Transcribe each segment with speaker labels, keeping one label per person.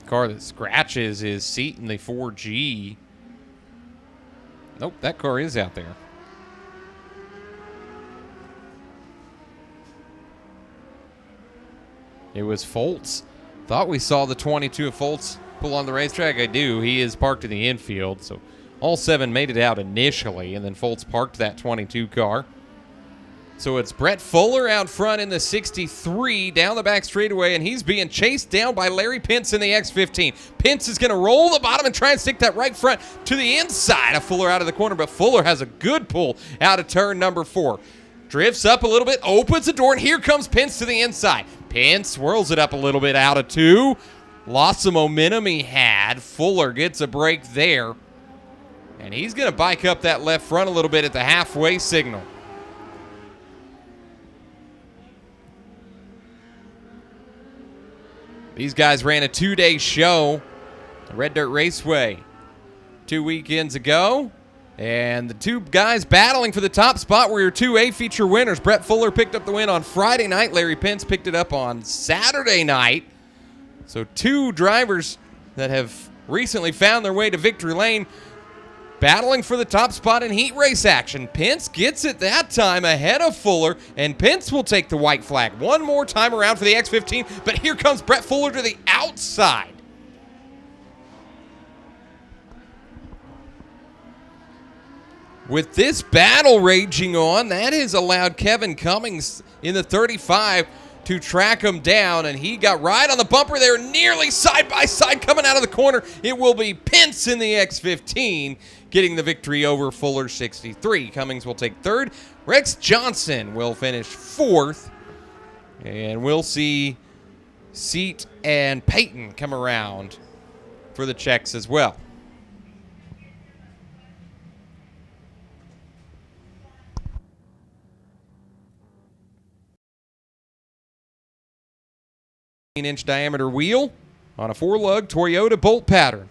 Speaker 1: Car that scratches is seat in the 4G. Nope, that car is out there. It was Foltz. Thought we saw the 22 of Foltz pull on the racetrack. I do. He is parked in the infield, so all 7 made it out initially, and then Foltz parked that 22 car. So it's Brett Fuller out front in the 63 down the back straightaway, and he's being chased down by Larry Pence in the X15. Pence is going to roll the bottom and try and stick that right front to the inside of Fuller out of the corner, but Fuller has a good pull out of turn number 4. Drifts up a little bit, opens the door, and here comes Pence to the inside. Pence swirls it up a little bit out of 2. Lost some momentum he had. Fuller gets a break there. And he's going to bike up that left front a little bit at the halfway signal. These guys ran a 2-day show at Red Dirt Raceway 2 weekends ago. And the 2 guys battling for the top spot were your 2A feature winners. Brett Fuller picked up the win on Friday night. Larry Pence picked it up on Saturday night. So 2 drivers that have recently found their way to victory lane battling for the top spot in heat race action. Pence gets it that time ahead of Fuller, and Pence will take the white flag one more time around for the X15, but here comes Brett Fuller to the outside. With this battle raging on, that has allowed Kevin Cummings in the 35 to track him down, and he got right on the bumper there, nearly side by side coming out of the corner. It will be Pence in the X15 getting the victory over Fuller 63. Cummings will take 3rd. Rex Johnson will finish 4th, and we'll see Seat and Payton come around for the checks as well. Inch diameter wheel on a 4-lug Toyota bolt pattern.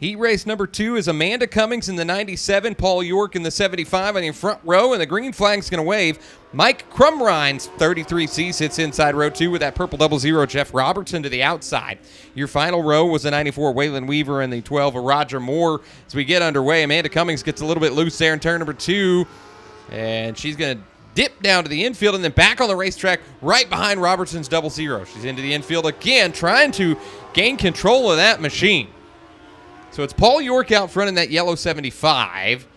Speaker 1: Heat race number 2 is Amanda Cummings in the 97, Paul York in the 75 on the front row, and the green flag's going to wave. Mike Crumrine's 33C sits inside row 2 with that purple 00 Jeff Robertson to the outside. Your final row was the 94 Waylon Weaver and the 12 Roger Moore. As we get underway, Amanda Cummings gets a little bit loose there in turn number 2, and she's going to dip down to the infield and then back on the racetrack right behind Robertson's 00. She's into the infield again, trying to gain control of that machine. So it's Paul York out front in that yellow 75.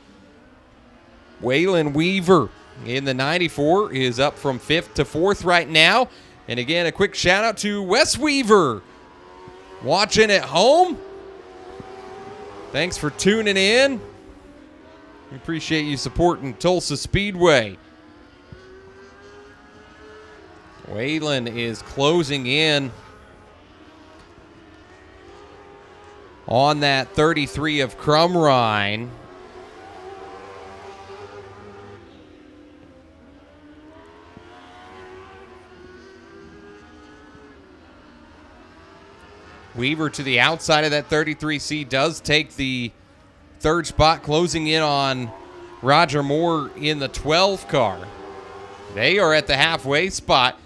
Speaker 1: Waylon Weaver in the 94 is up from 5th to 4th right now. And again, a quick shout out to Wes Weaver watching at home. Thanks for tuning in. We appreciate you supporting Tulsa Speedway. Waylon is closing in on that 33 of Crumrine. Weaver to the outside of that 33C does take the 3rd spot, closing in on Roger Moore in the 12 car. They are at the halfway spot.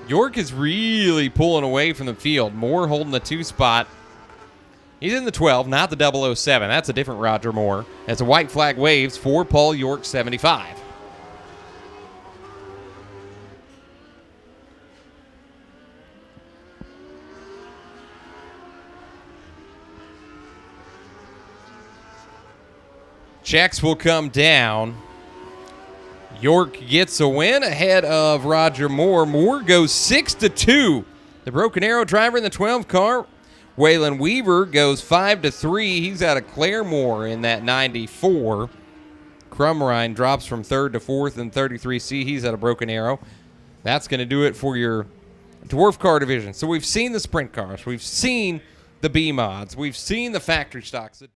Speaker 1: York is really pulling away from the field. Moore holding the 2 spot. He's in the 12, not the 007. That's a different Roger Moore. As a white flag waves for Paul York 75. Checks will come down. York gets a win ahead of Roger Moore. Moore goes 6-2. The Broken Arrow driver in the 12 car. Waylon Weaver goes 5-3. He's out of Claremore in that 94. Crumrine drops from 3rd to 4th in 33C. He's out of Broken Arrow. That's going to do it for your Dwarf Car division. So we've seen the sprint cars. We've seen the B mods. We've seen the factory stocks.